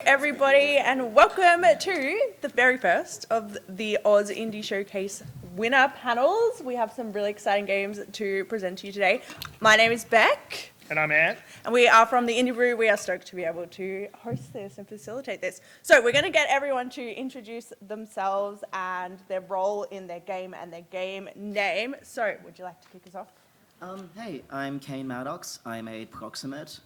Everybody, and welcome to the very first of the Aus Indie Showcase winner panels. We have some really exciting games to present to you today. My name is Beck. And I'm Ant. And we are from the Indie Brew. We are stoked to be able to host this and facilitate this. So we're going to get everyone to introduce themselves and their role in their game and their game name. So would you like to kick us off? Hey, I'm Kane Maddox. I'm a proximate.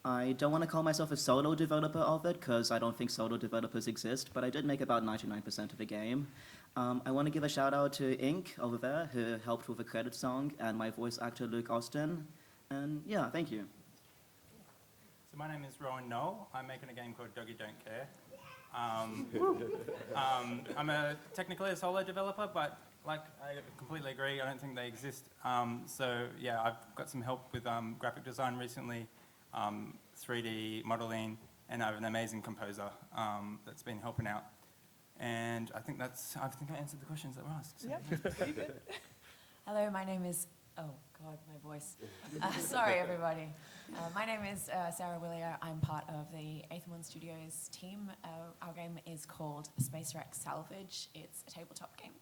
I don't want to call myself a solo developer of it because I don't think solo developers exist, but I did make about 99% of the game. I want to give a shout out to Ink over there who helped with the credit song and my voice actor Luke Austin. And yeah, thank you. So my name is Rowan Knoll. I'm making a game called Doggy Don't Care. I'm technically a solo developer, but I completely agree. I don't think they exist. So yeah, I've got some help with graphic design recently, 3D modeling, and I have an amazing composer that's been helping out. And I think I answered the questions that were asked. So. Yep. Hello, my name is, oh God, my voice. Sorry, everybody. My name is Sarah Willier. I'm part of the Aethermon Studios team. Our game is called Space Wreck Salvage. It's a tabletop game.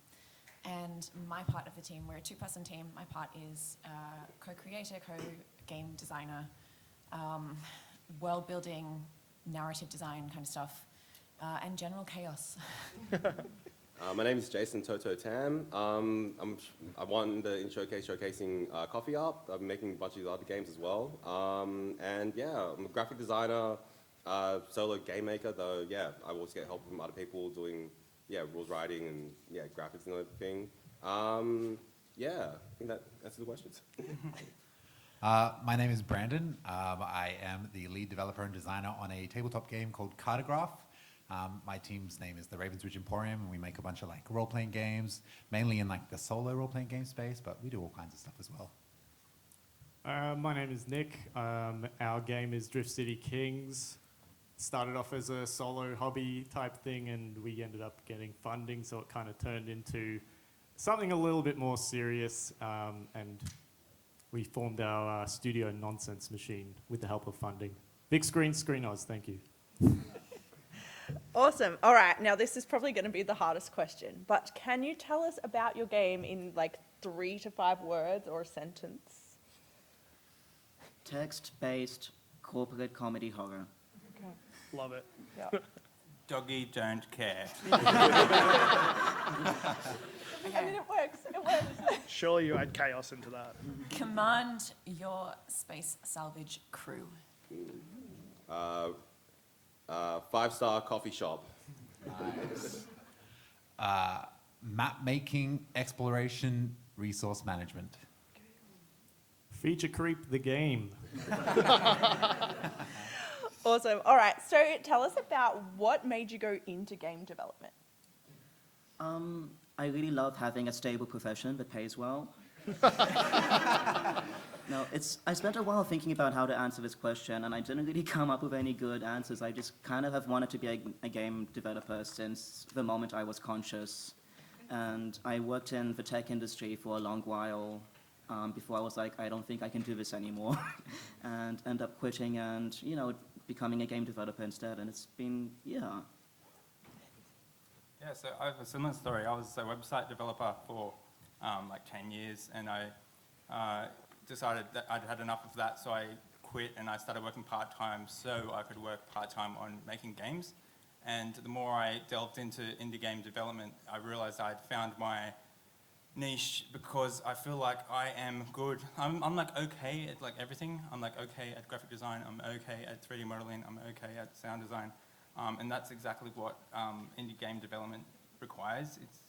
And my part of the team, we're a two-person team. My part is co-creator, co-game designer, world building, narrative design kind of stuff, and general chaos. My name is Jason Toto Tam. I won the Indie Showcase showcasing Coffee Up. I'm making a bunch of other games as well. And yeah, I'm a graphic designer, solo game maker, though yeah, I always get help from other people doing rules writing and graphics and everything. Yeah, I think that answers the questions. My name is Brandon. I am the lead developer and designer on a tabletop game called Cartograph. My team's name is the Ravensridge Emporium, and we make a bunch of role-playing games, mainly in the solo role-playing game space, but we do all kinds of stuff as well. My name is Nick. Our game is Drift City Kings. Started off as a solo hobby type thing, and we ended up getting funding, so it kind of turned into something a little bit more serious, and we formed our studio Nonsense Machine with the help of funding. Big Screen, Screen Oz, thank you. Awesome. All right. Now, this is probably going to be the hardest question, but can you tell us about your game in 3 to 5 words or a sentence? Text-based corporate comedy horror. Okay. Love it. Yeah. Doggy Don't Care. I mean, it works. It works. Surely you add chaos into that. Command your space salvage crew. 5-star coffee shop. Nice. Map making, exploration, resource management. Feature creep the game. Awesome. All right. So tell us about what made you go into game development. I really love having a stable profession that pays well. No, I spent a while thinking about how to answer this question, and I didn't really come up with any good answers. I just kind of have wanted to be a game developer since the moment I was conscious. And I worked in the tech industry for a long while before I was like, I don't think I can do this anymore. And end up quitting and, becoming a game developer instead. And it's been, Yeah, so I have a similar story. I was a website developer for 10 years, and I decided that I'd had enough of that, so I quit and I started working part-time so I could work part-time on making games. And the more I delved into indie game development, I realized I'd found my niche because I feel like I am good. I'm okay at everything. I'm okay at graphic design. I'm okay at 3D modeling. I'm okay at sound design. And that's exactly what indie game development requires. It's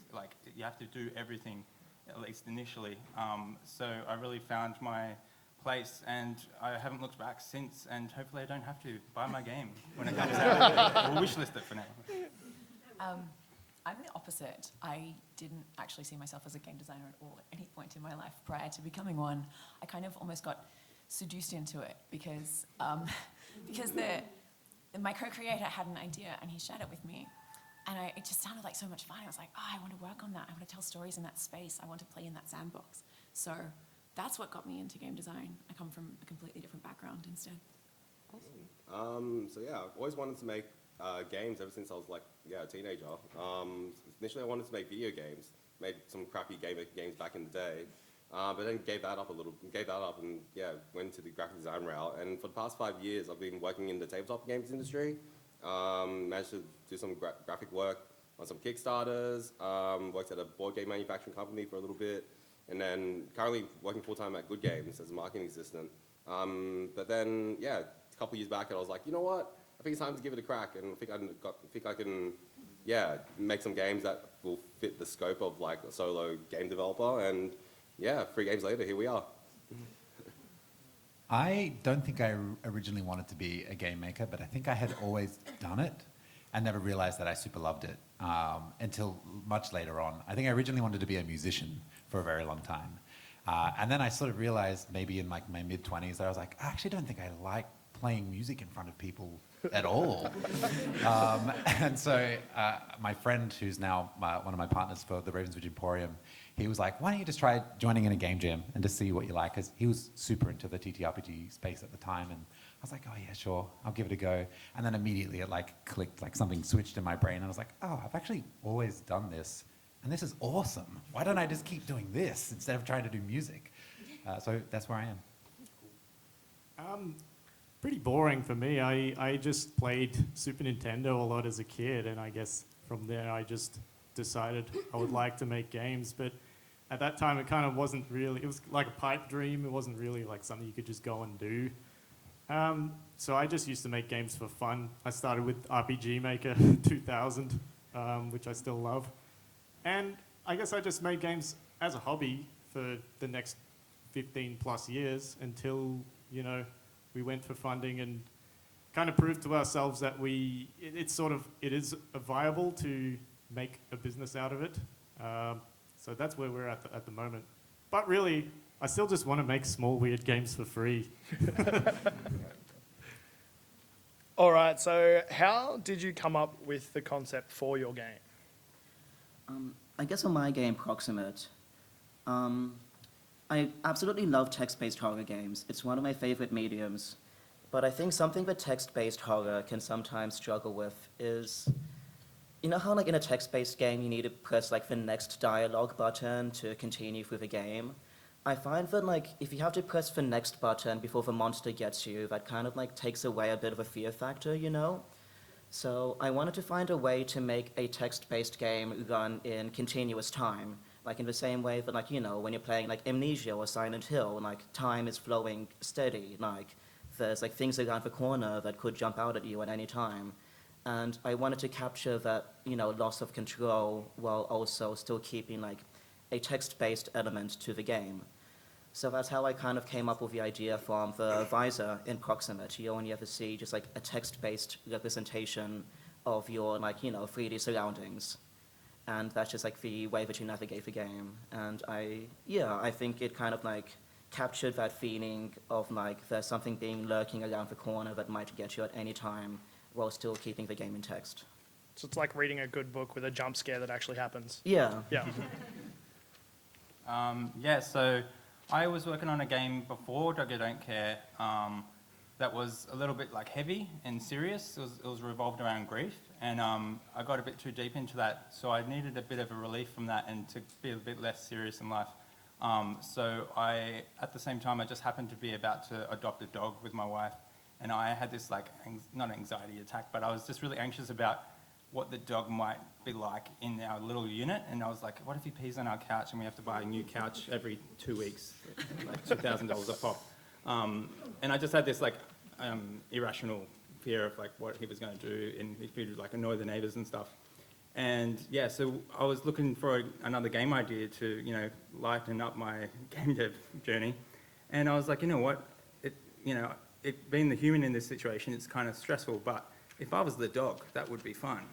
you have to do everything, at least initially. So I really found my place, and I haven't looked back since, and hopefully I don't have to buy my game when it comes out. We'll wishlist it for now. I'm the opposite. I didn't actually see myself as a game designer at all at any point in my life prior to becoming one. I kind of almost got seduced into it because my co-creator had an idea and he shared it with me. And it just sounded like so much fun. I was like, I want to work on that. I want to tell stories in that space. I want to play in that sandbox. So that's what got me into game design. I come from a completely different background instead. So yeah, I've always wanted to make games ever since I was like, a teenager. Initially I wanted to make video games, made some crappy games back in the day, but then gave that up and went into the graphic design route. And for the past 5 years, I've been working in the tabletop games industry. Managed to do some graphic work on some Kickstarters, worked at a board game manufacturing company for a little bit, and then currently working full-time at Good Games as a marketing assistant. But then, a couple years back, I was like, you know what? I think it's time to give it a crack, and I think I can make some games that will fit the scope of like a solo game developer. And 3 games later, here we are. I don't think I originally wanted to be a game maker, but I think I had always done it and never realized that I super loved it until much later on. I think I originally wanted to be a musician for a very long time. And then I sort of realized maybe in like my mid-20s that I was like, I actually don't think I like playing music in front of people at all. And so my friend, who's now one of my partners for the Ravenswood Emporium, he was like, why don't you just try joining in a game jam and just see what you like? Because he was super into the TTRPG space at the time. And I was like, oh yeah, sure, I'll give it a go. And then immediately it like clicked, like something switched in my brain. And I was like, oh, I've actually always done this. And this is awesome. Why don't I just keep doing this instead of trying to do music? So that's where I am. Pretty boring for me. I just played Super Nintendo a lot as a kid, and I guess from there I just decided I would like to make games. But at that time it kind of wasn't really, it was like a pipe dream. It wasn't really like something you could just go and do. So I just used to make games for fun. I started with RPG Maker 2000, which I still love. And I guess I just made games as a hobby for the next 15 plus years until, we went for funding and kind of proved to ourselves that it is viable to make a business out of it. So that's where we're at the moment. But really, I still just want to make small, weird games for free. All right, so how did you come up with the concept for your game? I guess for my game, Proximate, I absolutely love text-based horror games. It's one of my favorite mediums. But I think something that text-based horror can sometimes struggle with is, you know how like in a text-based game you need to press like the next dialogue button to continue through the game? I find that like if you have to press the next button before the monster gets you, that kind of like takes away a bit of a fear factor, So I wanted to find a way to make a text-based game run in continuous time. Like in the same way that like, when you're playing like Amnesia or Silent Hill, like time is flowing steady, like there's like things around the corner that could jump out at you at any time. And I wanted to capture that, loss of control while also still keeping like a text-based element to the game. So that's how I kind of came up with the idea from the visor in Proximate. You only ever see just like a text-based representation of your 3D surroundings. And that's just like the way that you navigate the game. And I think it kind of like captured that feeling of like there's something being lurking around the corner that might get you at any time while still keeping the game in text. So it's like reading a good book with a jump scare that actually happens. Yeah. Yeah. So I was working on a game before Doggo Don't Care that was a little bit like heavy and serious. It was revolved around grief, and I got a bit too deep into that, so I needed a bit of a relief from that and to be a bit less serious in life. So at the same time, I just happened to be about to adopt a dog with my wife, and I had this like, not anxiety attack, but I was just really anxious about what the dog might be like in our little unit. And I was like, what if he pees on our couch and we have to buy a new couch every 2 weeks, like $2,000 a pop? And I just had this like irrational fear of like what he was going to do and if he would like annoy the neighbors and stuff. And so I was looking for another game idea to, lighten up my game dev journey. And I was like, you know what, being the human in this situation, it's kind of stressful, but if I was the dog, that would be fun.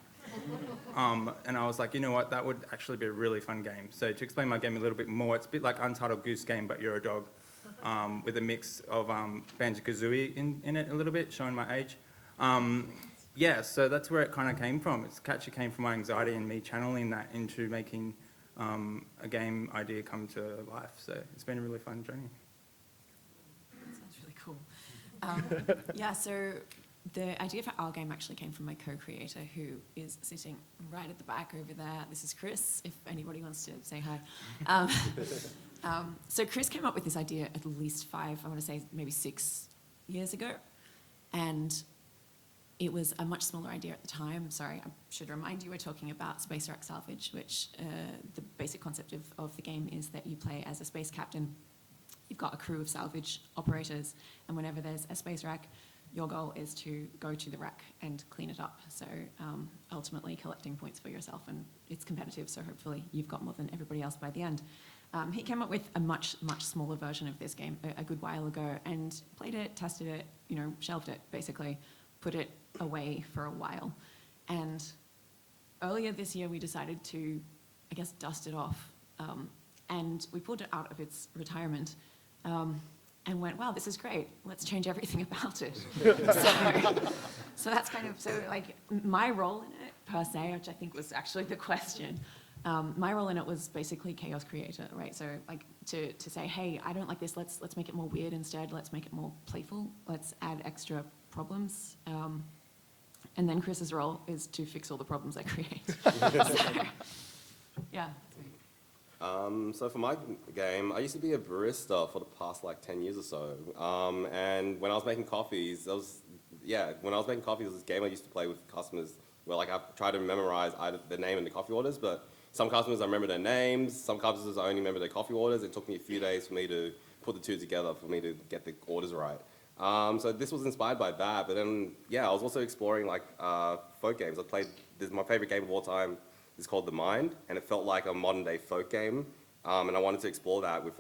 And I was like, you know what, that would actually be a really fun game. So to explain my game a little bit more, it's a bit like Untitled Goose Game, but you're a dog, with a mix of Banjo-Kazooie in it a little bit, showing my age. So that's where it kind of came from. It actually came from my anxiety and me channeling that into making a game idea come to life. So it's been a really fun journey. That sounds really cool. So The idea for our game actually came from my co-creator, who is sitting right at the back over there. This is Chris, if anybody wants to say hi. So Chris came up with this idea at least 5, I want to say maybe 6 years ago. And it was a much smaller idea at the time. Sorry, I should remind you, we're talking about space rack salvage, which the basic concept of the game is that you play as a space captain. You've got a crew of salvage operators, and whenever there's a space rack, your goal is to go to the rack and clean it up. So ultimately collecting points for yourself, and it's competitive, so hopefully you've got more than everybody else by the end. He came up with a much smaller version of this game a good while ago, and played it, tested it, shelved it, basically, put it away for a while. And earlier this year, we decided to, I guess, dust it off. And we pulled it out of its retirement. And went, wow, this is great. Let's change everything about it. So that's kind of, like my role in it per se, which I think was actually the question. My role in it was basically chaos creator, right? So like to say, hey, I don't like this. Let's make it more weird instead. Let's make it more playful. Let's add extra problems. And then Chris's role is to fix all the problems I create. So, yeah. So for my game, I used to be a barista for the past like 10 years or so. And when I was making coffees, there was this game I used to play with customers where like I tried to memorize either the name and the coffee orders, but some customers I remember their names, some customers I only remember their coffee orders. It took me a few days for me to put the two together for me to get the orders right. So this was inspired by that, but then, I was also exploring like folk games. My favorite game of all time is called The Mind, and it felt like a modern day folk game. And I wanted to explore that with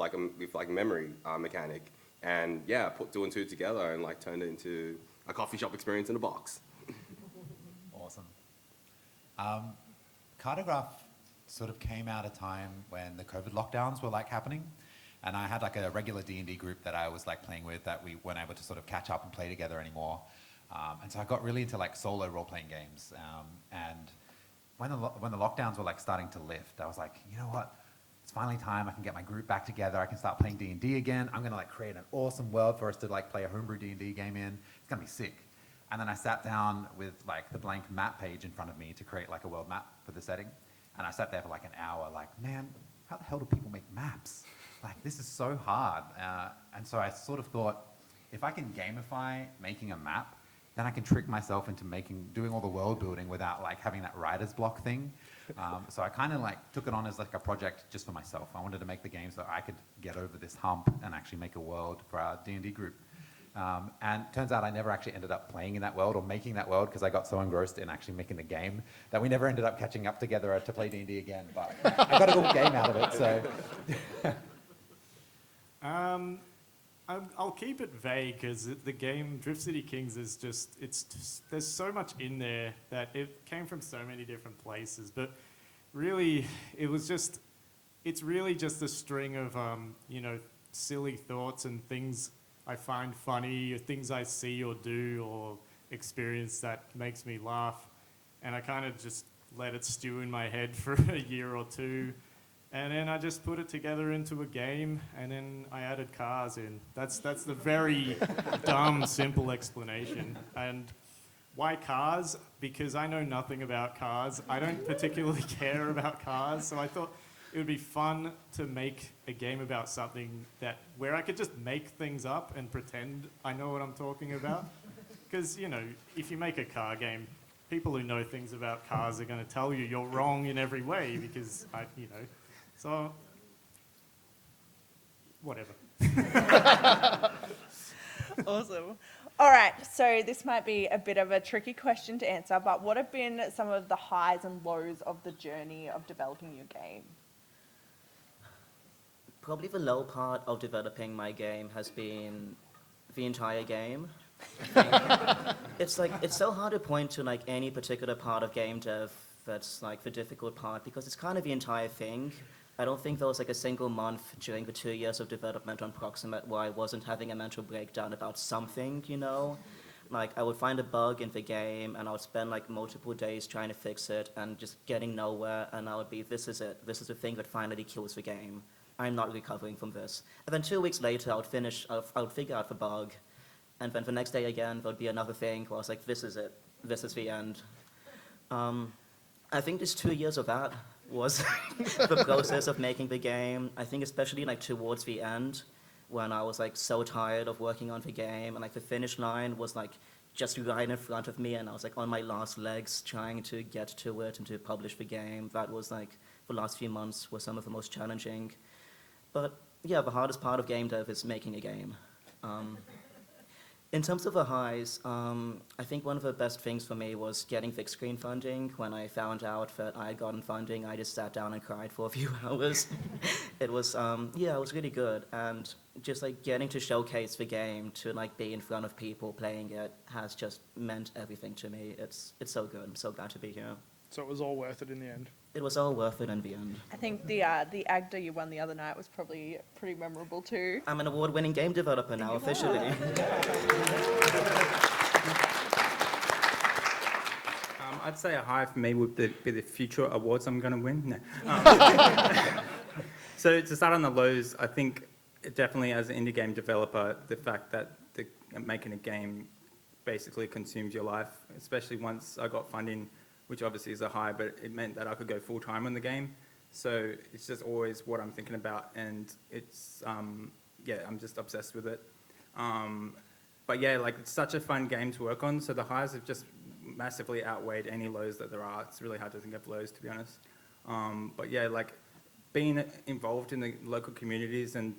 memory mechanic. And put 2 and 2 together and like turned it into a coffee shop experience in a box. Awesome. Cartograph sort of came out a time when the COVID lockdowns were like happening. And I had like a regular D&D group that I was like playing with that we weren't able to sort of catch up and play together anymore. And so I got really into like solo role-playing games. And when the lockdowns were like starting to lift, I was like, you know what? It's finally time. I can get my group back together. I can start playing D&D again. I'm gonna like create an awesome world for us to like play a homebrew D&D game in. It's gonna be sick. And then I sat down with like the blank map page in front of me to create like a world map for the setting. And I sat there for like an hour, like, man, how the hell do people make maps? Like, this is so hard. And so I sort of thought, if I can gamify making a map, then I can trick myself into doing all the world building without like having that writer's block thing. So I kind of like took it on as like a project just for myself. I wanted to make the game so I could get over this hump and actually make a world for our D&D group. And turns out I never actually ended up playing in that world or making that world because I got so engrossed in actually making the game that we never ended up catching up together to play D&D again. But I got a good game out of it, so. I'll keep it vague because the game Drift City Kings is there's so much in there that it came from so many different places, but really it's really just a string of silly thoughts and things I find funny, or things I see or do or experience that makes me laugh, and I kind of just let it stew in my head for a year or two. And then I just put it together into a game, and then I added cars in. That's the very dumb, simple explanation. And why cars? Because I know nothing about cars. I don't particularly care about cars, so I thought it would be fun to make a game about something where I could just make things up and pretend I know what I'm talking about. Because, if you make a car game, people who know things about cars are going to tell you you're wrong in every way because, So, whatever. Awesome. All right, so this might be a bit of a tricky question to answer, but what have been some of the highs and lows of the journey of developing your game? Probably the low part of developing my game has been the entire game. It's so hard to point to like any particular part of game dev that's like the difficult part because it's kind of the entire thing. I don't think there was like a single month during the 2 years of development on Proximate where I wasn't having a mental breakdown about something, Like I would find a bug in the game and I would spend like multiple days trying to fix it and just getting nowhere, and I would be, this is it. This is the thing that finally kills the game. I'm not recovering from this. And then 2 weeks later I would figure out the bug And then the next day again, there'd be another thing where I was like, this is it. This is the end. I think just 2 years of that was the process of making the game. I think especially like towards the end, when I was like so tired of working on the game, and like the finish line was like just right in front of me, and I was like on my last legs trying to get to it and to publish the game. That was like the last few months were some of the most challenging. But yeah, the hardest part of game dev is making a game. In terms of the highs, I think one of the best things for me was getting fixed screen funding. When I found out that I had gotten funding, I just sat down and cried for a few hours. It was, yeah, it was really good. And just like getting to showcase the game, to like be in front of people playing it, has just meant everything to me. It's so good. I'm so glad to be here. So it was all worth it in the end. It was all worth it in the end. I think the AGDA you won the other night was probably pretty memorable too. I'm an award-winning game developer now, officially. I'd say a high for me would be the future awards I'm going to win. No. So to start on the lows, I think definitely as an indie game developer, the fact that making a game basically consumes your life, especially once I got funding, which obviously is a high, but it meant that I could go full-time on the game. So it's just always what I'm thinking about, and it's, yeah, I'm just obsessed with it. But yeah, like it's such a fun game to work on, so the highs have just massively outweighed any lows that there are. It's really hard to think of lows, to be honest. But yeah, like being involved in the local communities and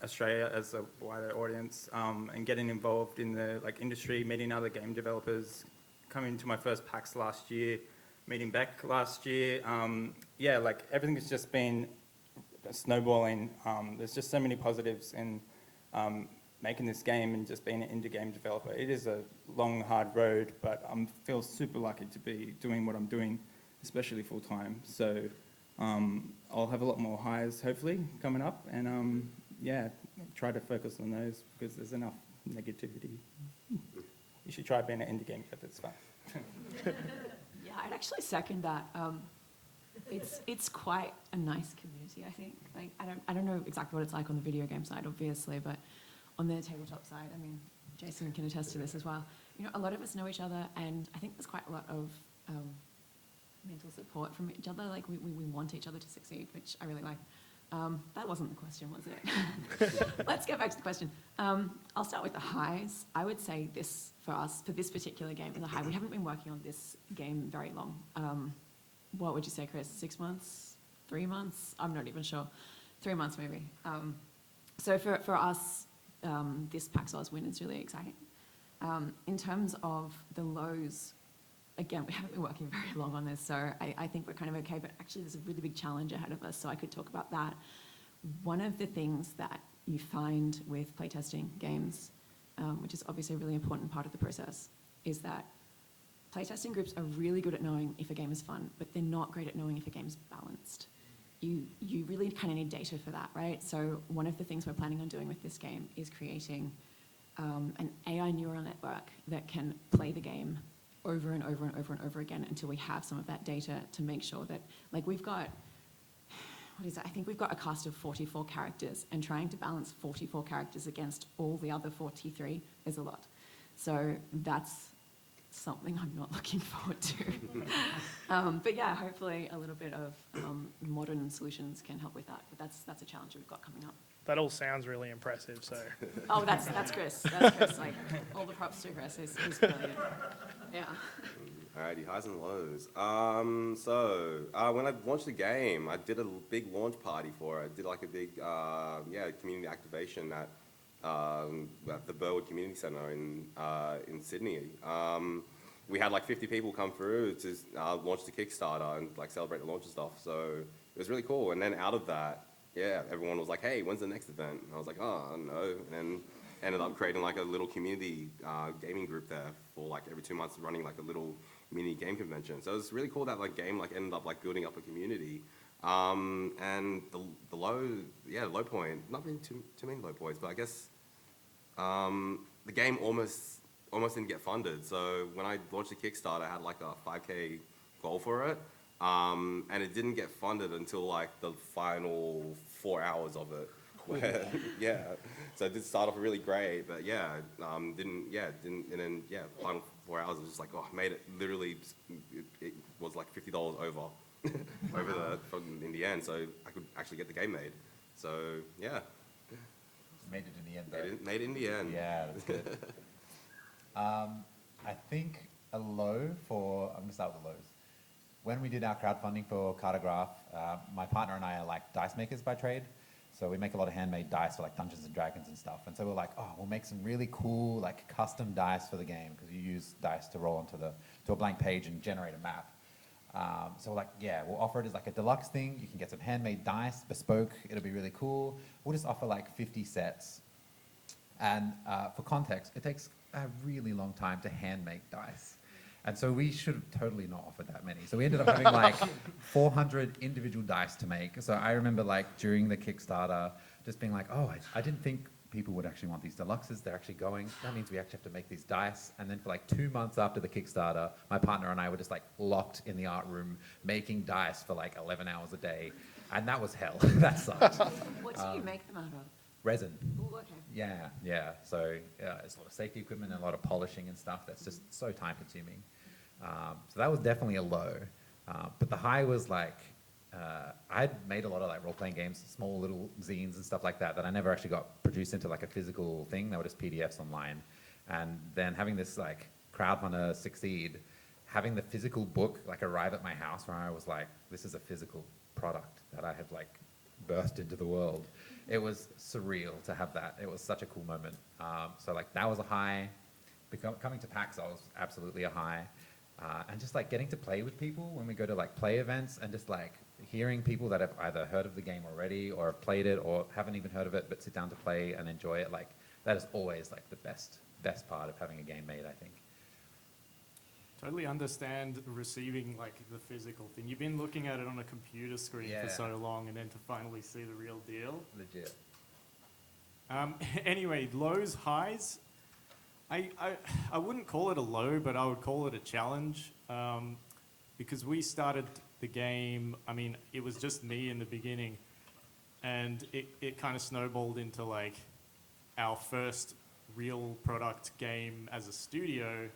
Australia as a wider audience, and getting involved in the like industry, meeting other game developers, coming to my first PAX last year, meeting Beck last year. Yeah, like everything has just been snowballing. There's just so many positives in making this game and just being an indie game developer. It is a long, hard road, but I feel super lucky to be doing what I'm doing, especially full time. So I'll have a lot more highs hopefully coming up, and yeah, try to focus on those because there's enough negativity. You should try being an indie game developer, it's fun. Yeah, I'd actually second that. It's quite a nice community, I think. Like, I don't know exactly what it's like on the video game side, obviously, but on the tabletop side, I mean, Jason can attest to this as well. You know, a lot of us know each other, and I think there's quite a lot of mental support from each other. Like, we want each other to succeed, which I really like. That wasn't the question, was it? Let's get back to the question. I'll start with the highs. I would say this, for us, for this particular game, is a high. We haven't been working on this game very long. What would you say, Chris? 6 months? 3 months? I'm not even sure. 3 months, maybe. So for us, this PAX Aus win is really exciting. In terms of the lows, again, we haven't been working very long on this, so I think we're kind of okay, but actually there's a really big challenge ahead of us, so I could talk about that. One of the things that you find with playtesting games, which is obviously a really important part of the process, is that playtesting groups are really good at knowing if a game is fun, but they're not great at knowing if a game's balanced. You really kind of need data for that, right? So one of the things we're planning on doing with this game is creating an AI neural network that can play the game over and over and over and over again until we have some of that data to make sure that, like, we've got, what is it? I think we've got a cast of 44 characters, and trying to balance 44 characters against all the other 43 is a lot. So that's something I'm not looking forward to. But yeah, hopefully a little bit of modern solutions can help with that. But that's a challenge we've got coming up. That all sounds really impressive, so. Oh, that's Chris. That's Chris. Like, all the props to Chris. He's brilliant. Yeah. Alrighty, highs and lows. When I launched the game, I did a big launch party for it. I did like a big, community activation at the Burwood Community Centre in Sydney. We had like 50 people come through to launch the Kickstarter and like celebrate the launch and stuff. So it was really cool. And then out of that, yeah, everyone was like, "Hey, when's the next event?" And I was like, "Oh, I don't know." And then ended up creating like a little community gaming group there for like every 2 months, running like a little mini game convention. So it was really cool that like game like ended up like building up a community. And the low point, not really too many low points, but I guess the game almost didn't get funded. So when I launched the Kickstarter, I had like a 5K goal for it. And it didn't get funded until like the final 4 hours of it. Where, yeah, so it did start off really great, but yeah, didn't, and then, final 4 hours, it was just like, oh, I made it, literally, it was like $50 over, in the end, so I could actually get the game made. So, yeah, Made it in the end, though. made it in the end. Yeah, that's good. I think a low for, I'm going to start with the lows. When we did our crowdfunding for Cartograph, my partner and I are like dice makers by trade. So we make a lot of handmade dice for like Dungeons and Dragons and stuff. And so we're like, oh, we'll make some really cool like custom dice for the game because you use dice to roll onto to a blank page and generate a map. So we're like, yeah, we'll offer it as like a deluxe thing. You can get some handmade dice, bespoke. It'll be really cool. We'll just offer like 50 sets. And for context, it takes a really long time to hand make dice. And so we should have totally not offered that many. So we ended up having like 400 individual dice to make. So I remember like during the Kickstarter, just being like, oh, I didn't think people would actually want these deluxes. They're actually going. That means we actually have to make these dice. And then for like 2 months after the Kickstarter, my partner and I were just like locked in the art room making dice for like 11 hours a day. And that was hell. That sucked. What do you make them out of? Resin. Ooh, okay. Yeah. So it's a lot of safety equipment and a lot of polishing and stuff that's just so time consuming. So that was definitely a low. But the high was like, I'd made a lot of like role-playing games, small little zines and stuff like that I never actually got produced into like a physical thing. They were just PDFs online. And then having this like crowdfunder succeed, having the physical book like arrive at my house where I was like, this is a physical product that I have like burst into the world. It was surreal to have that. It was such a cool moment. So like that was a high. Coming to PAX, I was absolutely a high. And just like getting to play with people when we go to like play events and just like hearing people that have either heard of the game already or have played it or haven't even heard of it but sit down to play and enjoy it, like that is always like the best part of having a game made, I think. Totally understand receiving like the physical thing. You've been looking at it on a computer screen for so long, and then to finally see the real deal. Legit. Anyway, lows, highs. I wouldn't call it a low, but I would call it a challenge, because we started the game, I mean, it was just me in the beginning, and it kind of snowballed into like our first real product game as a studio.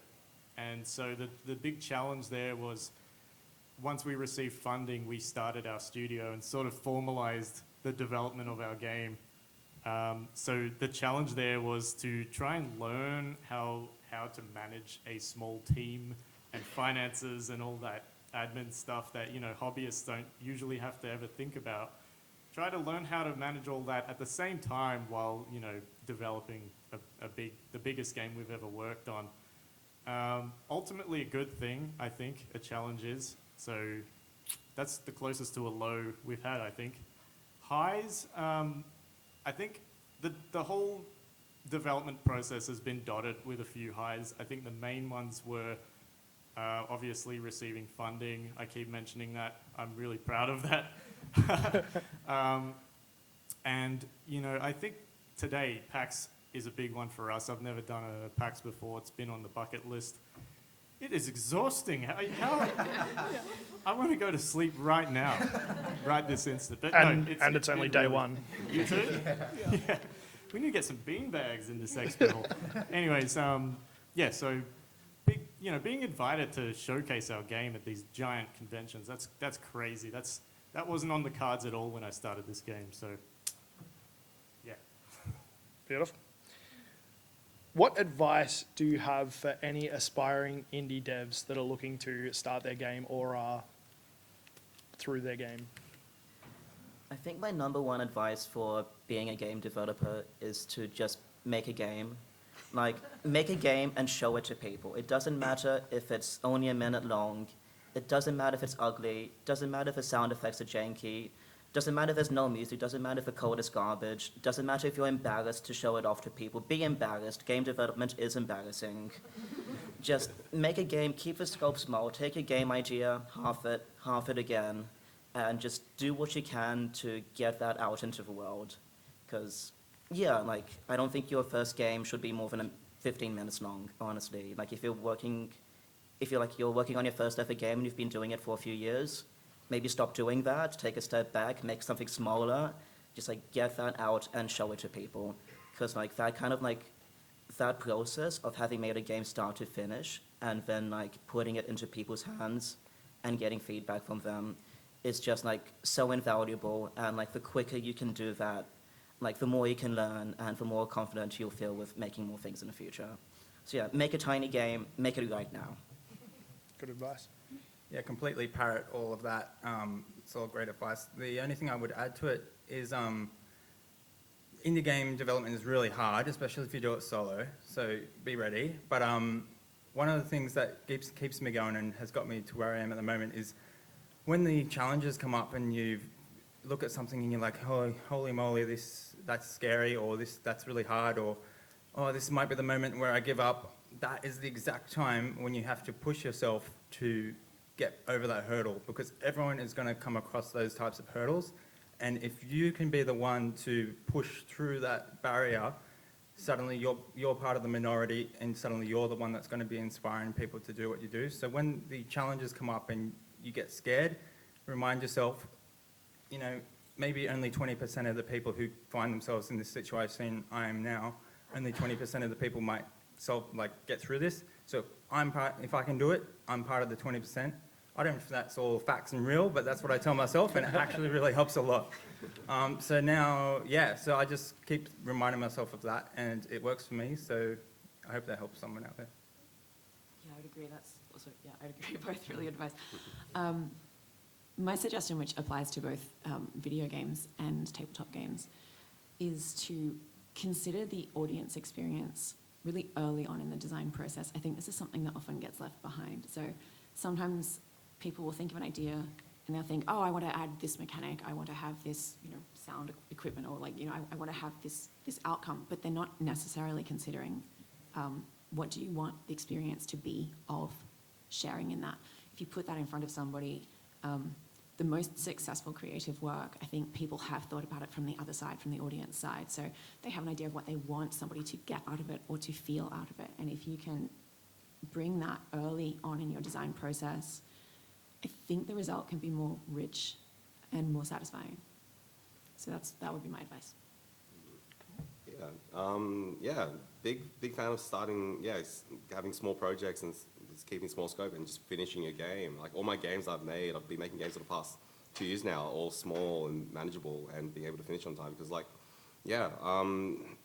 And so the big challenge there was, once we received funding, we started our studio and sort of formalized the development of our game. So the challenge there was to try and learn how to manage a small team and finances and all that admin stuff that, you know, hobbyists don't usually have to ever think about. Try to learn how to manage all that at the same time while, you know, developing the biggest game we've ever worked on. Ultimately a good thing, I think, a challenge is. So that's the closest to a low we've had, I think. Highs, I think the whole development process has been dotted with a few highs. I think the main ones were obviously receiving funding. I keep mentioning that. I'm really proud of that. And, you know, I think today PAX is a big one for us. I've never done a PAX before. It's been on the bucket list. It is exhausting. I want to go to sleep right now, right this instant. But And, no, and it's only day one. You too? Yeah. We need to get some beanbags in this expo hall. Anyways, yeah, so being invited to showcase our game at these giant conventions, that's crazy. That wasn't on the cards at all when I started this game, so yeah. Beautiful. What advice do you have for any aspiring indie devs that are looking to start their game or are through their game? I think my number one advice for being a game developer is to just make a game. Like, make a game and show it to people. It doesn't matter if it's only a minute long. It doesn't matter if it's ugly. It doesn't matter if the sound effects are janky. Doesn't matter if there's no music. Doesn't matter if the code is garbage. Doesn't matter if you're embarrassed to show it off to people. Be embarrassed. Game development is embarrassing. Just make a game, keep the scope small, take a game idea, half it again, and just do what you can to get that out into the world. Because, yeah, like, I don't think your first game should be more than 15 minutes long, honestly. Like, if you're working on your first ever game and you've been doing it for a few years, maybe stop doing that, take a step back, make something smaller, just like get that out and show it to people. Because like that kind of like, that process of having made a game start to finish and then like putting it into people's hands and getting feedback from them is just like so invaluable. And like the quicker you can do that, like the more you can learn and the more confident you'll feel with making more things in the future. So yeah, make a tiny game, make it right now. Good advice. Yeah, completely parrot all of that. It's all great advice. The only thing I would add to it is indie game development is really hard, especially if you do it solo, so be ready. But one of the things that keeps me going and has got me to where I am at the moment is when the challenges come up and you look at something and you're like, oh, holy moly, that's scary, or that's really hard, or oh, this might be the moment where I give up. That is the exact time when you have to push yourself to get over that hurdle, because everyone is going to come across those types of hurdles. And if you can be the one to push through that barrier, suddenly you're part of the minority, and suddenly you're the one that's going to be inspiring people to do what you do. So when the challenges come up and you get scared, remind yourself, you know, maybe only 20% of the people who find themselves in this situation I am now, only 20% of the people might get through this. So if I can do it, I'm part of the 20%. I don't know if that's all facts and real, but that's what I tell myself, and it actually really helps a lot. So now, yeah, so I just keep reminding myself of that, and it works for me, so I hope that helps someone out there. Yeah, I would agree. That's also, yeah, I'd agree. Both really advice. My suggestion, which applies to both video games and tabletop games, is to consider the audience experience really early on in the design process. I think this is something that often gets left behind. So sometimes people will think of an idea and they'll think, oh, I want to add this mechanic, I want to have this, you know, sound equipment, or like, you know, I want to have this outcome, but they're not necessarily considering what do you want the experience to be of sharing in that. If you put that in front of somebody, the most successful creative work, I think people have thought about it from the other side, from the audience side. So they have an idea of what they want somebody to get out of it or to feel out of it. And if you can bring that early on in your design process, I think the result can be more rich and more satisfying. So that would be my advice. Yeah, big fan of starting, having small projects and just keeping small scope and just finishing a game. Like all my games I've made, I've been making games for the past 2 years now, all small and manageable, and being able to finish on time, because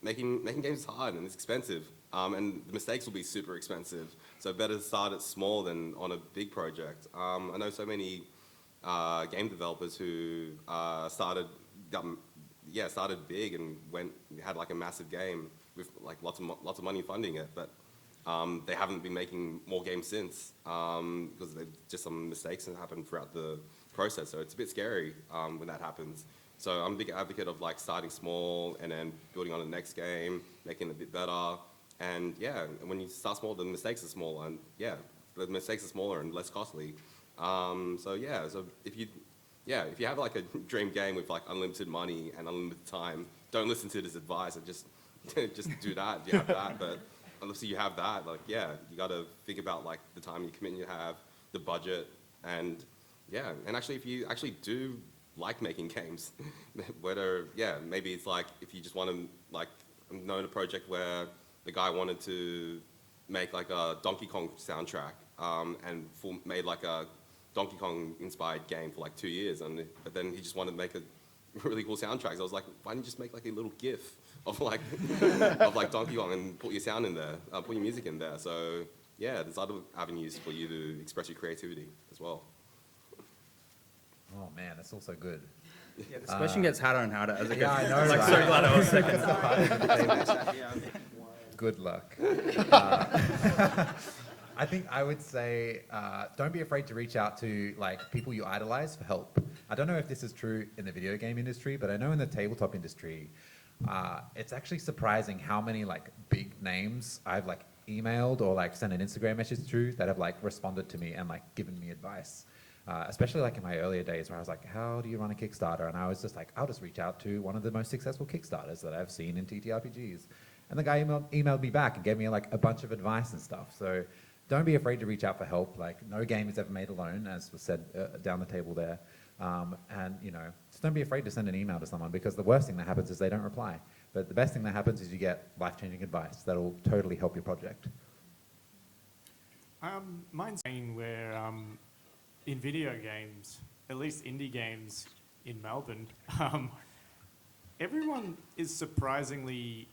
making games is hard and it's expensive, and the mistakes will be super expensive. So better to start it small than on a big project. I know so many game developers who started big and had like a massive game with like lots of money funding it, but they haven't been making more games since, because just some mistakes that happened throughout the process. So it's a bit scary when that happens. So I'm a big advocate of like starting small and then building on the next game, making it a bit better. And when you start small, the mistakes are smaller, and the mistakes are smaller and less costly. So if you have like a dream game with like unlimited money and unlimited time, don't listen to this advice and just do that. You have that, but unless you have that, you got to think about like the time you commit you have, the budget, and actually if you actually do like making games, whether maybe it's like if you just want to like know a project where the guy wanted to make like a Donkey Kong soundtrack, and made like a Donkey Kong inspired game for like 2 years, but then he just wanted to make a really cool soundtrack. So I was like, why don't you just make like a little GIF of like Donkey Kong and put your sound in there, put your music in there. So there's other avenues for you to express your creativity as well. Oh man, that's also good. Yeah, this question gets harder and harder as it goes. I know, I'm like right? so glad I was second. Good luck. I think I would say don't be afraid to reach out to like people you idolize for help. I don't know if this is true in the video game industry, but I know in the tabletop industry, it's actually surprising how many like big names I've like emailed or like sent an Instagram message to that have like responded to me and like given me advice. Especially like in my earlier days where I was like, how do you run a Kickstarter? And I was just like, I'll just reach out to one of the most successful Kickstarters that I've seen in TTRPGs. And the guy emailed me back and gave me like a bunch of advice and stuff. So don't be afraid to reach out for help. Like, no game is ever made alone, as was said down the table there. And, you know, just don't be afraid to send an email to someone, because the worst thing that happens is they don't reply. But the best thing that happens is you get life-changing advice that'll totally help your project. Mine's saying where in video games, at least indie games in Melbourne, everyone is surprisingly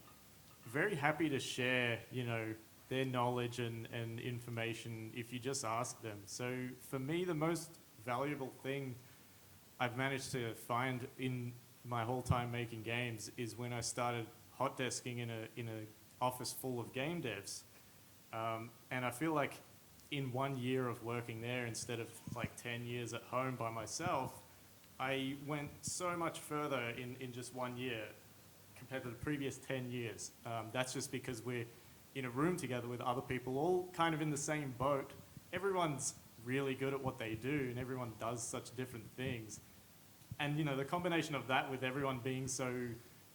very happy to share, you know, their knowledge and information if you just ask them. So for me, the most valuable thing I've managed to find in my whole time making games is when I started hot desking in a office full of game devs. And I feel like in 1 year of working there, instead of like 10 years at home by myself, I went so much further in just 1 year compared to the previous 10 years. That's just because we're in a room together with other people, all kind of in the same boat. Everyone's really good at what they do, and everyone does such different things. And, you know, the combination of that with everyone being so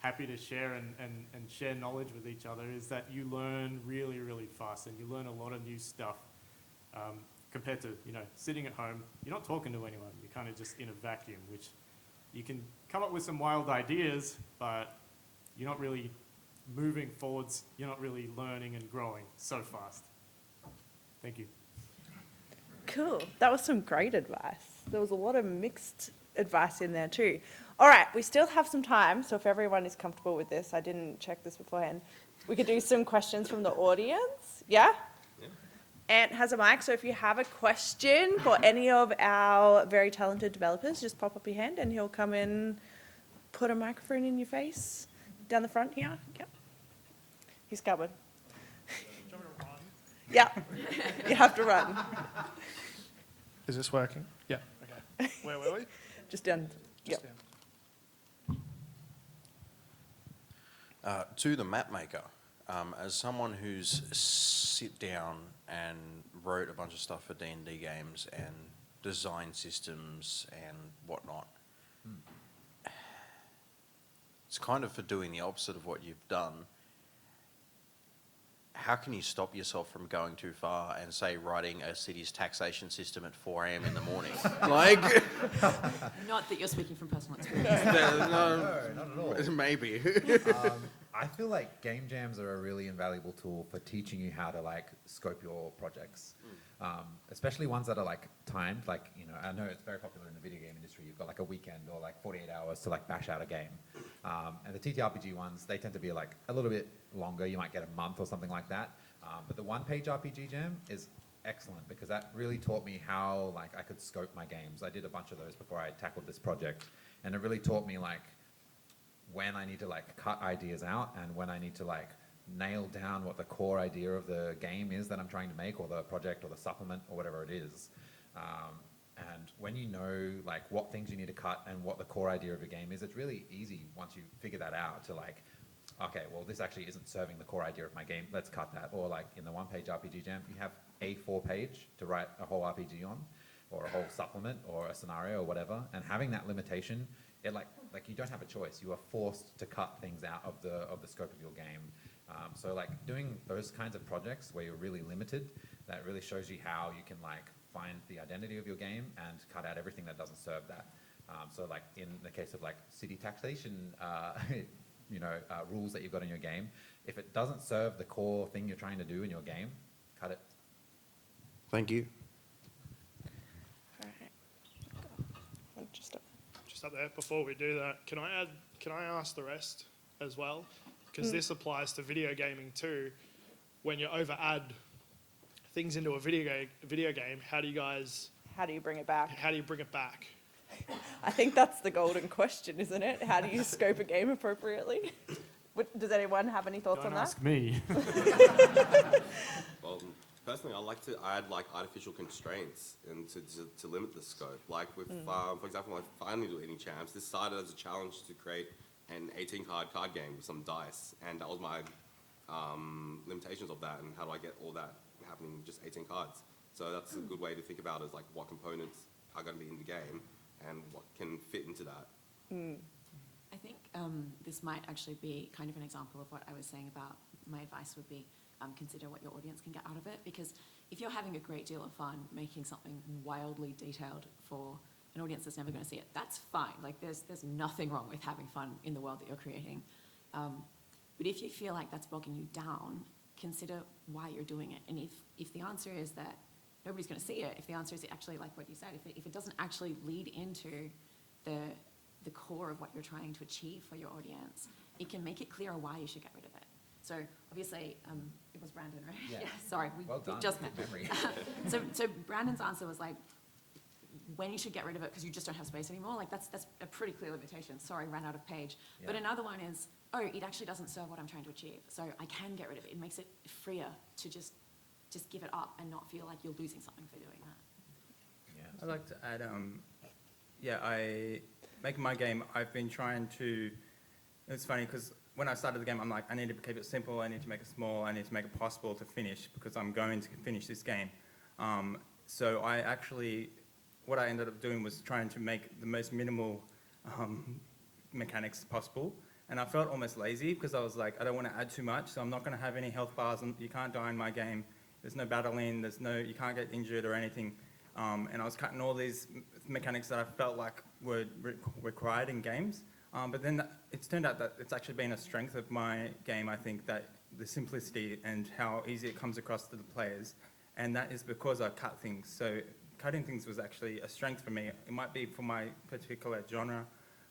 happy to share and share knowledge with each other is that you learn really, really fast, and you learn a lot of new stuff. Compared to, you know, sitting at home, you're not talking to anyone. You're kind of just in a vacuum, which you can come up with some wild ideas, but you're not really moving forwards. You're not really learning and growing so fast. Thank you. Cool. That was some great advice. There was a lot of mixed advice in there too. All right, we still have some time, so if everyone is comfortable with this, I didn't check this beforehand, we could do some questions from the audience. Yeah? Ant has a mic, so if you have a question for any of our very talented developers, just pop up your hand and he'll come in, put a microphone in your face. Down the front here. Yep. He's coming. Yeah, you have to run. Is this working? Yeah, okay. Where were we? Just down. Just Yep. down. To the map maker, as someone who's sit down and wrote a bunch of stuff for D&D games and designed systems and whatnot, it's kind of for doing the opposite of what you've done. How can you stop yourself from going too far and, say, writing a city's taxation system at 4 a.m. in the morning? Like, Not that you're speaking from personal experience. no, not at all. maybe. I feel like game jams are a really invaluable tool for teaching you how to like scope your projects, especially ones that are like timed. Like, you know, I know it's very popular in the video game industry. You've got like a weekend or like 48 hours to like bash out a game. And the TTRPG ones, they tend to be like a little bit longer. You might get a month or something like that. But the one-page RPG jam is excellent because that really taught me how like I could scope my games. I did a bunch of those before I tackled this project, and it really taught me like when I need to like cut ideas out and when I need to like nail down what the core idea of the game is that I'm trying to make, or the project or the supplement or whatever it is. And when you know like what things you need to cut and what the core idea of your game is, it's really easy once you figure that out to like, okay, well this actually isn't serving the core idea of my game, let's cut that. Or like in the one-page RPG jam, you have A4 page to write a whole RPG on, or a whole supplement or a scenario or whatever, and having that limitation, it like you don't have a choice. You are forced to cut things out of the scope of your game. So like doing those kinds of projects where you're really limited, that really shows you how you can like find the identity of your game and cut out everything that doesn't serve that. So like in the case of like city taxation, rules that you've got in your game, if it doesn't serve the core thing you're trying to do in your game, cut it. Thank you. All right. Just up there, before we do that, can I ask the rest as well? Because this applies to video gaming too. When you over-add things into a video game, how do you bring it back? I think that's the golden question, isn't it? How do you scope a game appropriately? Does anyone have any thoughts Don't on that? ask me. Well, personally, I like to add like artificial constraints and to limit the scope. Like with, for example, like finally do any champs. This started as a challenge to create an 18-card card game with some dice, and that was my limitations of that, and how do I get all that happening with just 18 cards. So that's a good way to think about it, is like what components are going to be in the game and what can fit into that. I think this might actually be kind of an example of what I was saying about my advice would be consider what your audience can get out of it, because if you're having a great deal of fun making something wildly detailed for an audience that's never going to see it, that's fine. Like there's nothing wrong with having fun in the world that you're creating. But if you feel like that's bogging you down, consider why you're doing it. And if the answer is that nobody's going to see it, if the answer is actually like what you said, if it doesn't actually lead into the core of what you're trying to achieve for your audience, it can make it clearer why you should get rid of it. So obviously, it was Brandon, right? Yeah. Sorry, we just met. Memory. So Brandon's answer was like, when you should get rid of it because you just don't have space anymore. Like that's a pretty clear limitation. Sorry, ran out of page. Yeah. But another one is, oh, it actually doesn't serve what I'm trying to achieve. So I can get rid of it. It makes it freer to just give it up and not feel like you're losing something for doing that. Yeah. I'd like to add, I making my game, I've been trying to, it's funny because when I started the game, I'm like, I need to keep it simple, I need to make it small, I need to make it possible to finish because I'm going to finish this game. So I actually, what I ended up doing was trying to make the most minimal mechanics possible. And I felt almost lazy because I was like, I don't want to add too much, so I'm not going to have any health bars, and you can't die in my game. There's no battling, you can't get injured or anything. And I was cutting all these mechanics that I felt like were required in games. But then it's turned out that it's actually been a strength of my game, I think, that the simplicity and how easy it comes across to the players. And that is because I cut things. So cutting things was actually a strength for me. It might be for my particular genre,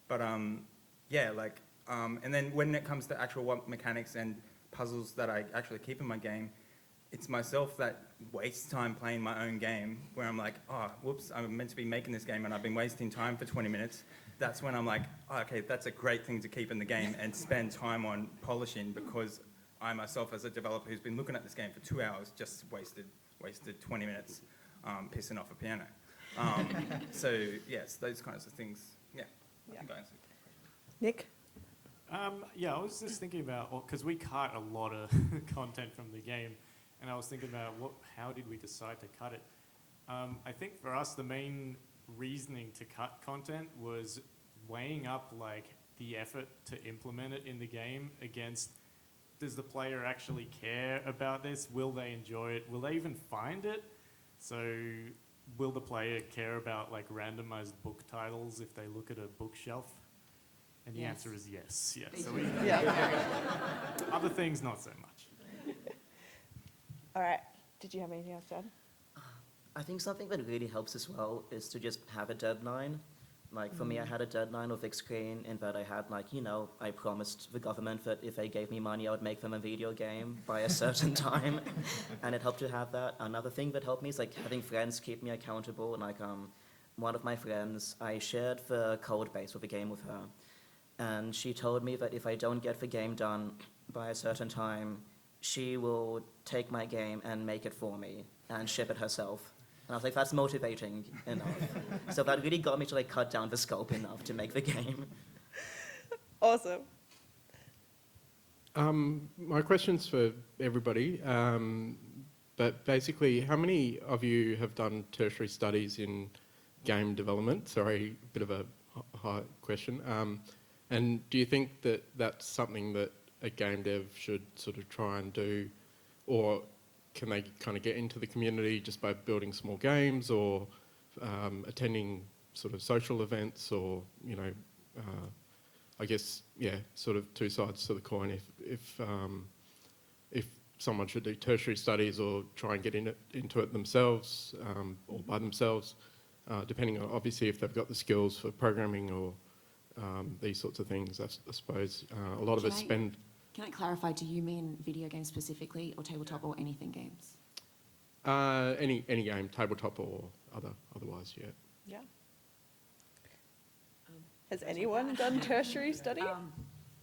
but and then when it comes to actual mechanics and puzzles that I actually keep in my game, it's myself that wastes time playing my own game, where I'm like, oh, whoops, I'm meant to be making this game and I've been wasting time for 20 minutes. That's when I'm like, oh, okay, that's a great thing to keep in the game and spend time on polishing, because I myself, as a developer who's been looking at this game for 2 hours, just wasted 20 minutes pissing off a piano. So yes, those kinds of things. Yeah. I think I answered. Nick? Yeah, I was just thinking about, because we cut a lot of content from the game, and I was thinking about how did we decide to cut it? I think for us, the main reasoning to cut content was weighing up like the effort to implement it in the game against, does the player actually care about this? Will they enjoy it? Will they even find it? So will the player care about like randomized book titles if they look at a bookshelf? And the answer is yes. Yeah. So other things, not so much. All right. Did you have anything else to add? I think something that really helps as well is to just have a deadline. Like for me, I had a deadline of big screen in that I had I promised the government that if they gave me money, I would make them a video game by a certain time. And it helped to have that. Another thing that helped me is like having friends keep me accountable. Like one of my friends, I shared the code base of the game with her. And she told me that if I don't get the game done by a certain time, she will take my game and make it for me and ship it herself. And I was like, that's motivating enough. So that really got me to like cut down the scope enough to make the game. Awesome. My question's for everybody, but basically, how many of you have done tertiary studies in game development? Sorry, a bit of a high question. And do you think that that's something that a game dev should sort of try and do, or can they kind of get into the community just by building small games, or attending sort of social events, or I guess sort of two sides to the coin. If someone should do tertiary studies or try and get into it themselves or by themselves, depending on obviously if they've got the skills for programming or these sorts of things. I suppose a lot of us spend. Can I clarify, do you mean video games specifically, or tabletop, or anything games? Any game, tabletop or otherwise, yeah. Yeah. Has anyone done tertiary study?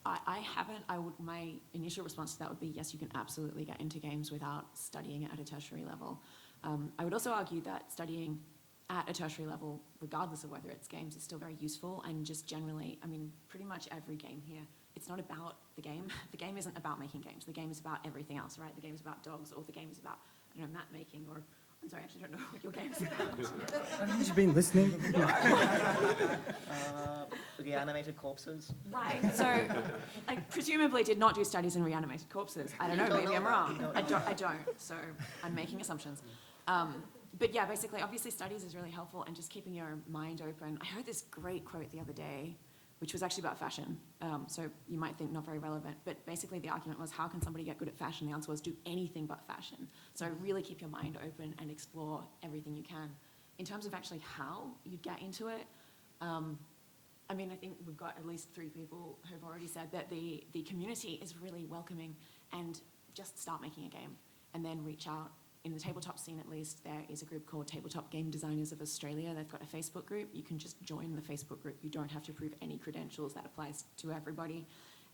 I haven't. My initial response to that would be yes, you can absolutely get into games without studying at a tertiary level. I would also argue that studying at a tertiary level, regardless of whether it's games, is still very useful, and just generally, I mean, pretty much every game here, it's not about the game. The game isn't about making games. The game is about everything else, right? The game is about dogs, or the game is about, map making, or, I'm sorry, I actually don't know what your game is about. Haven't you been listening? reanimated corpses? Right. So, like, presumably did not do studies in reanimated corpses. I don't know. don't Maybe know I'm that. wrong. You don't I know don't. I don't. So I'm making assumptions. But yeah, basically, obviously, studies is really helpful, and just keeping your mind open. I heard this great quote the other day, which was actually about fashion. So you might think not very relevant, but basically the argument was, how can somebody get good at fashion? The answer was, do anything but fashion. So really keep your mind open and explore everything you can. In terms of actually how you'd get into it, I mean, I think we've got at least 3 people who've already said that the community is really welcoming, and just start making a game and then reach out. In the tabletop scene, at least, there is a group called Tabletop Game Designers of Australia. They've got a Facebook group. You can just join the Facebook group. You don't have to prove any credentials. That applies to everybody.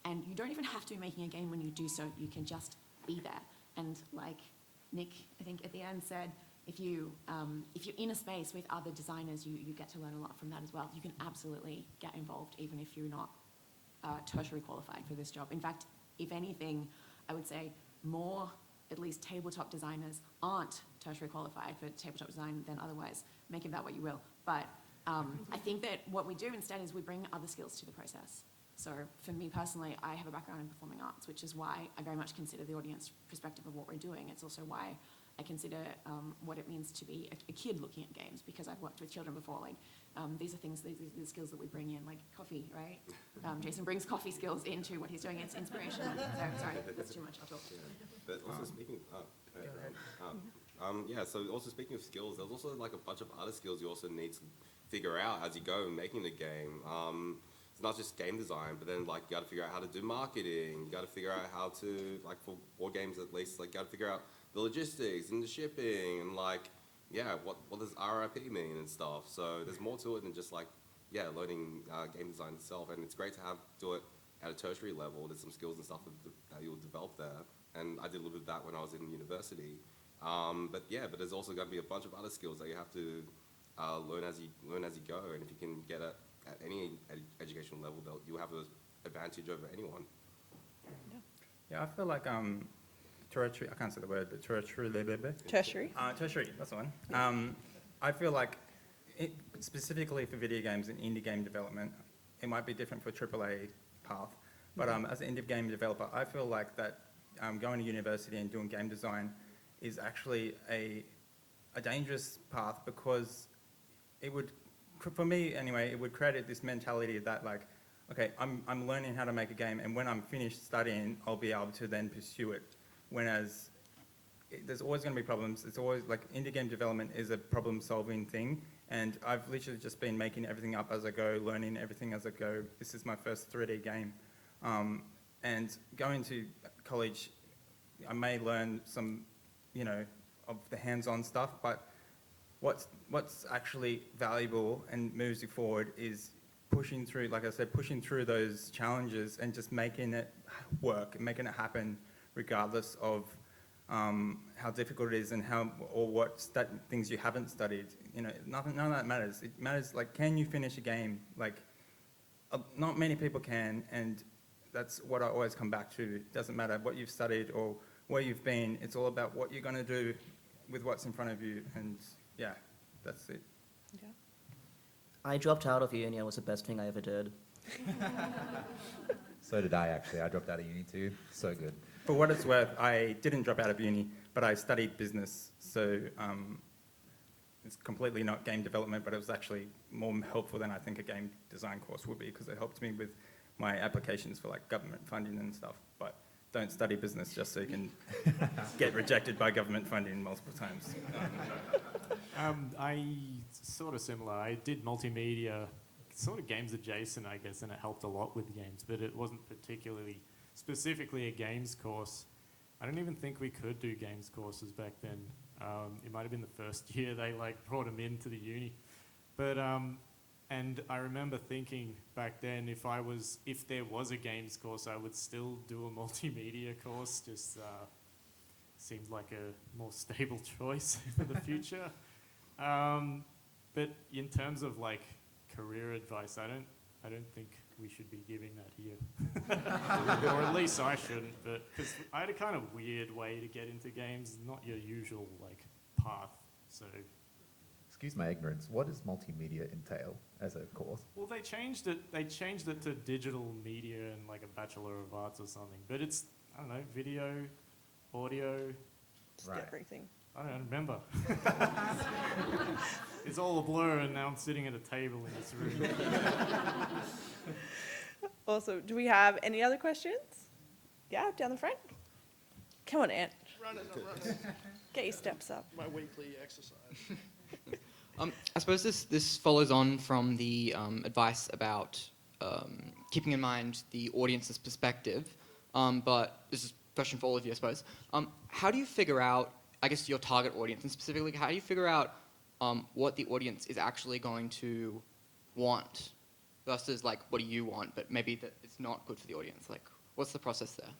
And you don't even have to be making a game when you do so. You can just be there. And like Nick, I think at the end said, if you're in a space with other designers, you get to learn a lot from that as well. You can absolutely get involved, even if you're not tertiary qualified for this job. In fact, if anything, I would say more, at least tabletop designers aren't tertiary qualified for tabletop design than otherwise. Make of that what you will. But I think that what we do instead is we bring other skills to the process. So for me personally, I have a background in performing arts, which is why I very much consider the audience perspective of what we're doing. It's also why I consider what it means to be a kid looking at games, because I've worked with children before. Like, these are things, these are the skills that we bring in, like coffee, right? Jason brings coffee skills into what he's doing. It's inspirational. So, sorry, that's too much. I'll talk. But also speaking, so also speaking of skills, there's also like a bunch of other skills you also need to figure out as you go making the game. It's not just game design, but then like you got to figure out how to do marketing. You got to figure out how to, like for board games at least, like got to figure out the logistics and the shipping and like, yeah, what does RIP mean and stuff. So there's more to it than just like, yeah, learning game design itself. And it's great to do it at a tertiary level. There's some skills and stuff that you'll develop there. And I did a little bit of that when I was in university. But there's also got to be a bunch of other skills that you have to learn as you go. And if you can get it at any educational level, you'll have an advantage over anyone. Yeah, I feel like tertiary, I can't say the word, but tertiary, Tertiary. tertiary, that's the one. I feel like, specifically for video games and indie game development, it might be different for AAA path, but as an indie game developer, I feel like that going to university and doing game design is actually a dangerous path, because it would, for me anyway, it would create this mentality that like, okay, I'm learning how to make a game, and when I'm finished studying, I'll be able to then pursue it. Whereas there's always going to be problems. It's always like indie game development is a problem-solving thing, and I've literally just been making everything up as I go, learning everything as I go. This is my first 3D game, and going to college, I may learn some, of the hands-on stuff, but what's actually valuable and moves you forward is pushing through, like I said, pushing through those challenges and just making it work and making it happen, regardless of how difficult it is and what things you haven't studied. None of that matters. It matters, like, can you finish a game? Like, not many people can, and that's what I always come back to. It doesn't matter what you've studied or where you've been. It's all about what you're going to do with what's in front of you, and yeah, that's it. Yeah. I dropped out of uni and it was the best thing I ever did. So did I, actually. I dropped out of uni too. So good. For what it's worth, I didn't drop out of uni, but I studied business, so it's completely not game development, but it was actually more helpful than I think a game design course would be, because it helped me with my applications for like government funding and stuff. But don't study business just so you can get rejected by government funding multiple times. I sort of similar. I did multimedia, sort of games adjacent, I guess, and it helped a lot with games, but it wasn't particularly specifically a games course. I don't even think we could do games courses back then. It might have been the first year they like brought them into the uni. But and I remember thinking back then, if there was a games course, I would still do a multimedia course. Just seems like a more stable choice for the future. But in terms of like career advice, I don't think we should be giving that here, or at least I shouldn't. But because I had a kind of weird way to get into games, not your usual like path. So it's excuse my ignorance, what does multimedia entail as a course? Well, they changed it. They changed it to digital media and like a Bachelor of Arts or something. But it's, I don't know, video, audio. Just Right. everything. I don't remember. It's all a blur, and now I'm sitting at a table in this room. Awesome. Do we have any other questions? Yeah, down the front. Come on, Ant. Run it. Get your steps up. My weekly exercise. I suppose this follows on from the advice about keeping in mind the audience's perspective, but this is a question for all of you, I suppose. How do you figure out, I guess, your target audience, and specifically, how do you figure out what the audience is actually going to want versus, like, what do you want, but maybe that it's not good for the audience? Like, what's the process there?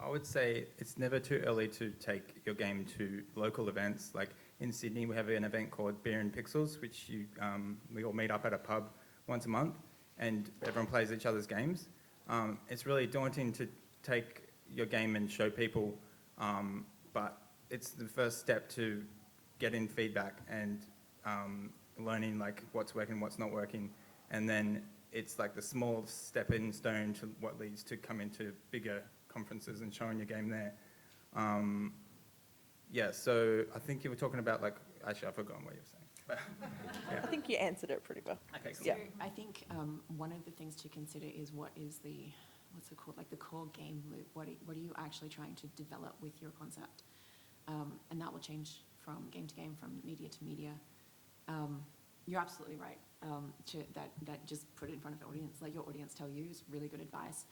I would say it's never too early to take your game to local events. Like in Sydney, we have an event called Beer and Pixels, which we all meet up at a pub once a month, and everyone plays each other's games. It's really daunting to take your game and show people, but it's the first step to getting feedback and learning like what's working, what's not working, and then it's like the small stepping stone to what leads to come into bigger conferences and showing your game there. Yeah, so I think you were talking about like, actually I've forgotten what you were saying. But, I think you answered it pretty well. Okay, cool. Yeah. I think one of the things to consider is what is the, what's it called, like the core game loop. What are you actually trying to develop with your concept? And that will change from game to game, from media to media. You're absolutely right. That just put it in front of the audience. Let your audience tell you is really good advice.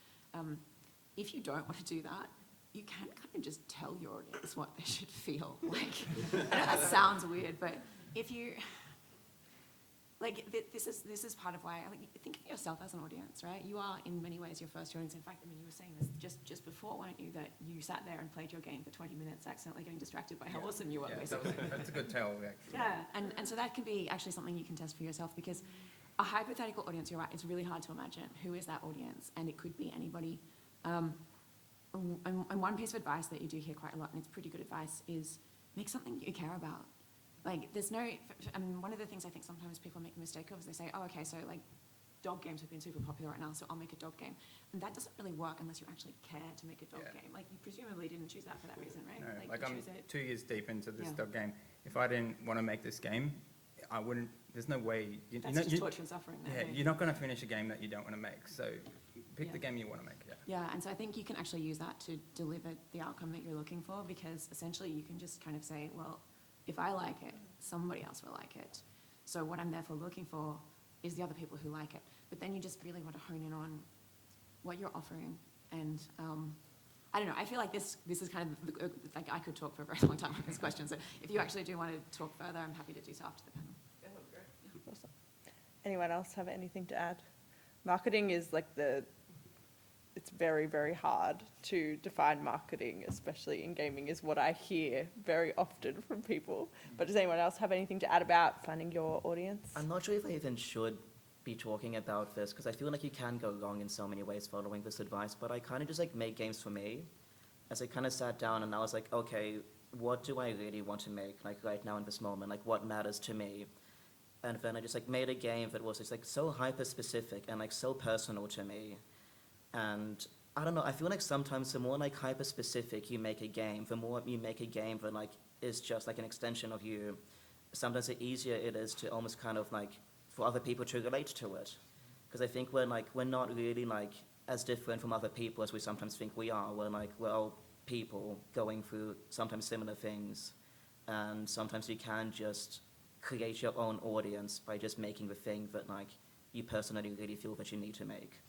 If you don't want to do that, you can kind of just tell your audience what they should feel. Like, I know that sounds weird, but if you, like, this is part of why, like, think of yourself as an audience, right? You are, in many ways, your first audience. In fact, I mean, you were saying this just before, weren't you, that you sat there and played your game for 20 minutes, accidentally getting distracted by how awesome you were, basically. That's a good tell, actually. Yeah, and so that can be actually something you can test for yourself, because a hypothetical audience, you're right, it's really hard to imagine. Who is that audience? And it could be anybody. And one piece of advice that you do hear quite a lot, and it's pretty good advice, is make something you care about. Like, there's no, I mean, one of the things I think sometimes people make a mistake of is they say, oh, okay, so like dog games have been super popular right now, so I'll make a dog game. And that doesn't really work unless you actually care to make a dog game. Like, you presumably didn't choose that for that reason, right? No, Like like you I'm choose it. 2 years deep into this Yeah. dog game. If I didn't want to make this game, I wouldn't, there's no way. That's just torture and suffering. Yeah, you're not going to finish a game that you don't want to make. So pick the game you want to make, yeah. Yeah, and so I think you can actually use that to deliver the outcome that you're looking for, because essentially you can just kind of say, well, if I like it, somebody else will like it. So what I'm therefore looking for is the other people who like it. But then you just really want to hone in on what you're offering. And I don't know, I feel like this is kind of, like I could talk for a very long time on this question. So if you actually do want to talk further, I'm happy to do so after the panel. Awesome. Anyone else have anything to add? Marketing is like it's very, very hard to define marketing, especially in gaming, is what I hear very often from people. But does anyone else have anything to add about finding your audience? I'm not sure if I even should be talking about this, because I feel like you can go wrong in so many ways following this advice, but I kind of just like make games for me. As I kind of sat down and I was like, okay, what do I really want to make, like right now in this moment, like what matters to me? And then I just like made a game that was just like so hyper specific and like so personal to me. And I don't know, I feel like sometimes the more like hyper specific you make a game, the more you make a game that like is just like an extension of you, sometimes the easier it is to almost kind of like for other people to relate to it. Because I think we're not really like as different from other people as we sometimes think we are. We're all people going through sometimes similar things, and sometimes you can just create your own audience by just making the thing that like you personally really feel that you need to make.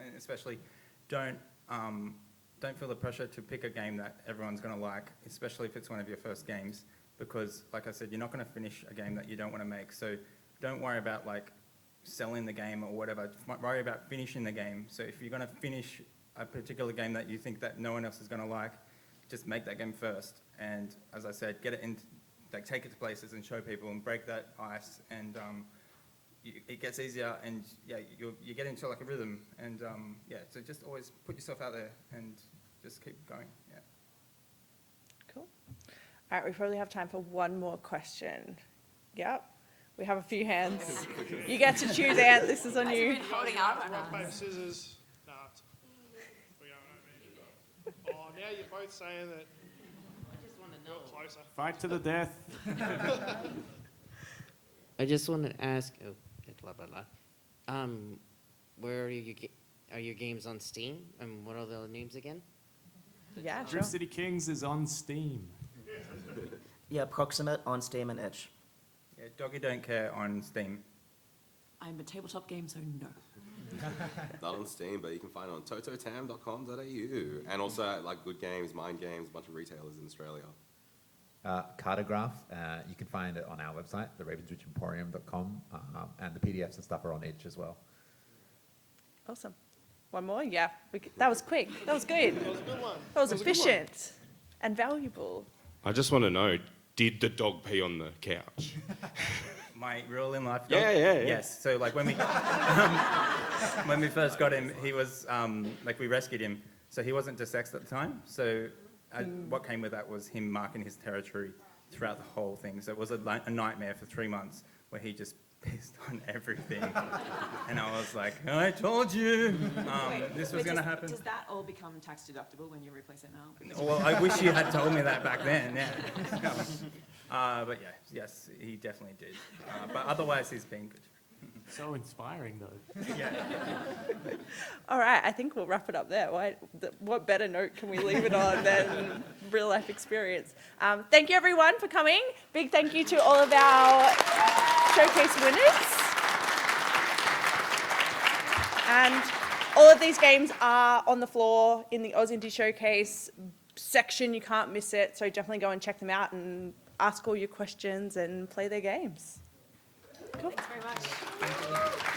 And especially don't feel the pressure to pick a game that everyone's going to like, especially if it's one of your first games, because like I said, you're not going to finish a game that you don't want to make. So don't worry about like selling the game or whatever. Worry about finishing the game. So if you're going to finish a particular game that you think that no one else is going to like, just make that game first. And as I said, get it in, like take it to places and show people and break that ice, and it gets easier, and yeah, you get into like a rhythm, and yeah, so just always put yourself out there and just keep going. Yeah. Cool. All right, we probably have time for one more question. Yep, we have a few hands. You get to choose, Ant. This is on you. Holding out on Rock, us. paper, scissors. Nah, we don't know. Oh, now you're both saying that. I just want to know. Closer. Fight to the death. I just want to ask, blah, blah, blah. Where are your games on Steam? And what are the names again? Yeah, sure. Drift City Kings is on Steam. Yeah, Proximate on Steam and itch. Yeah, Doggy Don't Care on Steam. I'm a tabletop game, so no. Not on Steam, but you can find it on tototam.com.au. And also like Good Games, Mind Games, a bunch of retailers in Australia. Cartograph, you can find it on our website, theravensridgeemporium.com, and the PDFs and stuff are on itch as well. Awesome. One more? Yeah. That was quick. That was good. That was a good one. That was efficient and valuable. I just want to know, did the dog pee on the couch? My real in life dog? Yeah. Yes. So like when we first got him, he was like we rescued him, so he wasn't desexed at the time. So what came with that was him marking his territory throughout the whole thing. So it was a nightmare for 3 months where he just pissed on everything, and I was like, I told you this was going to happen. Does that all become tax deductible when you replace it now? Well, I wish you had told me that back then. Yeah. But yeah, yes, he definitely did. But otherwise, he's been good. So inspiring, though. Yeah. All right, I think we'll wrap it up there. What better note can we leave it on than real life experience? Thank you everyone for coming. Big thank you to all of our showcase winners. And all of these games are on the floor in the Aus Indie Showcase section. You can't miss it, so definitely go and check them out and ask all your questions and play their games. Cool. Thanks very much.